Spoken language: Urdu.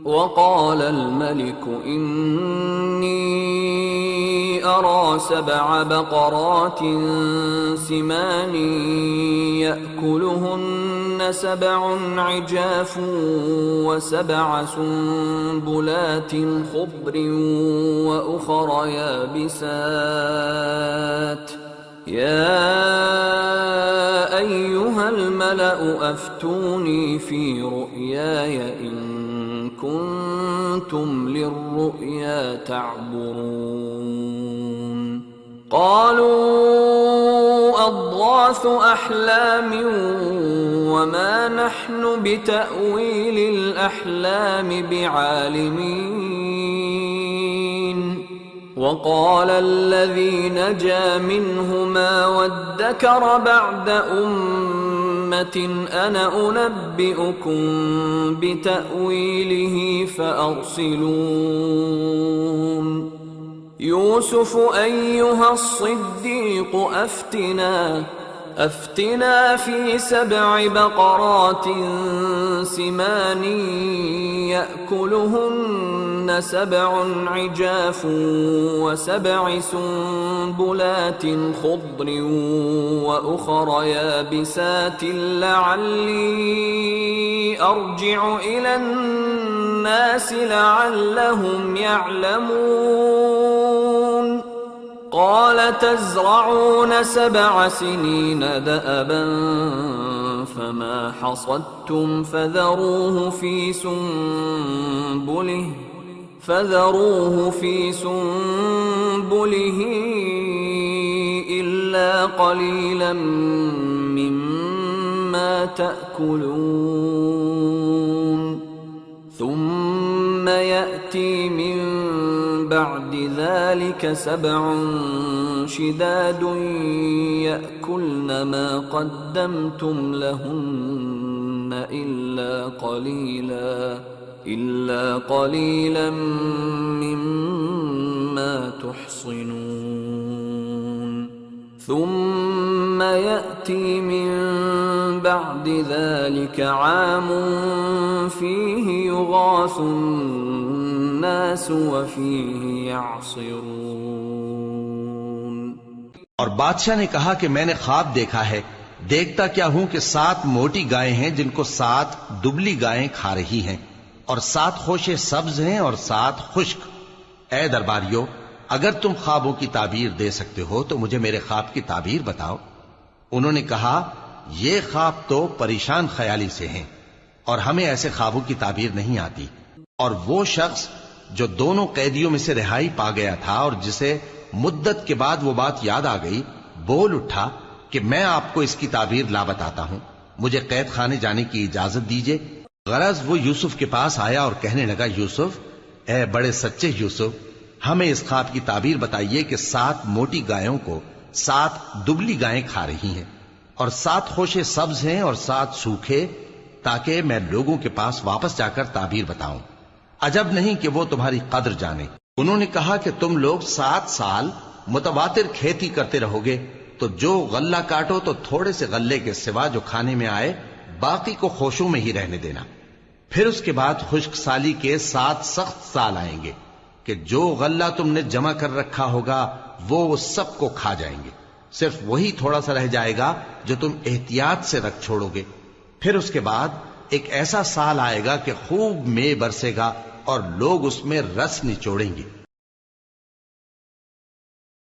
وقال الملك إني أرى 7 بقرات سمان يأكلهن 7 عجاف و7 سنبلات خضر وأخر يابسات يا أيها الملأ أفتوني في رؤياي إن كنتم للرؤيا تعبرون قالوا أضغاث أحلام وما نحن بتأويل الأحلام بعالمين وقال الذي نجا منهما وادكر بعد أمة أنا أنبئكم بتأويله فأرسلون يوسف أيها الصديق أفتنا في 7 بقرات سمان يأكلهن 7 عجاف و7 سنبلات خضر وأخر يابسات لعلي أرجع إلى الناس لعلهم يعلمون قال تزرعون 7 سنين دأبا فما حصدتم فذروه في سنبله إلا قليلا مما تأكلون ثم يأتي من بعد ذلك 7 شداد يأكلن ما قدمتم لهن إلا قليلا مما تحصنون ثم يأتي من بعد ذلك عام فيه يغاث الناس وفيه يعصرون اور بادشاہ نے کہا کہ میں نے خواب دیکھا ہے، دیکھتا کیا ہوں کہ 7 موٹی گائیں ہیں جن کو 7 دبلی گائیں کھا رہی ہیں، اور 7 خوشے سبز ہیں اور 7 خشک۔ اے درباریو، اگر تم خوابوں کی تعبیر دے سکتے ہو تو مجھے میرے خواب کی تعبیر بتاؤ۔ انہوں نے کہا یہ خواب تو پریشان خیالی سے ہیں اور ہمیں ایسے خوابوں کی تعبیر نہیں آتی۔ اور وہ شخص جو دونوں قیدیوں میں سے رہائی پا گیا تھا اور جسے مدت کے بعد وہ بات یاد آ گئی، بول اٹھا کہ میں آپ کو اس کی تعبیر لا بتاتا ہوں، مجھے قید خانے جانے کی اجازت دیجیے۔ غرض وہ یوسف کے پاس آیا اور کہنے لگا، یوسف، اے بڑے سچے یوسف، ہمیں اس خواب کی تعبیر بتائیے کہ 7 موٹی گایوں کو 7 دبلی گائیں کھا رہی ہیں، اور 7 خوشے سبز ہیں اور 7 سوکھے، تاکہ میں لوگوں کے پاس واپس جا کر تعبیر بتاؤں۔ عجب نہیں کہ وہ تمہاری قدر جانے۔ انہوں نے کہا کہ تم لوگ 7 سال متواتر کھیتی کرتے رہو گے، تو جو غلہ کاٹو تو تھوڑے سے غلے کے سوا جو کھانے میں آئے باقی کو خوشوں میں ہی رہنے دینا۔ پھر اس کے بعد خشک سالی کے 7 سخت سال آئیں گے کہ جو غلہ تم نے جمع کر رکھا ہوگا وہ سب کو کھا جائیں گے، صرف وہی تھوڑا سا رہ جائے گا جو تم احتیاط سے رکھ چھوڑو گے۔ پھر اس کے بعد ایک ایسا سال آئے گا کہ خوب مے برسے گا اور لوگ اس میں رس نچوڑیں گے۔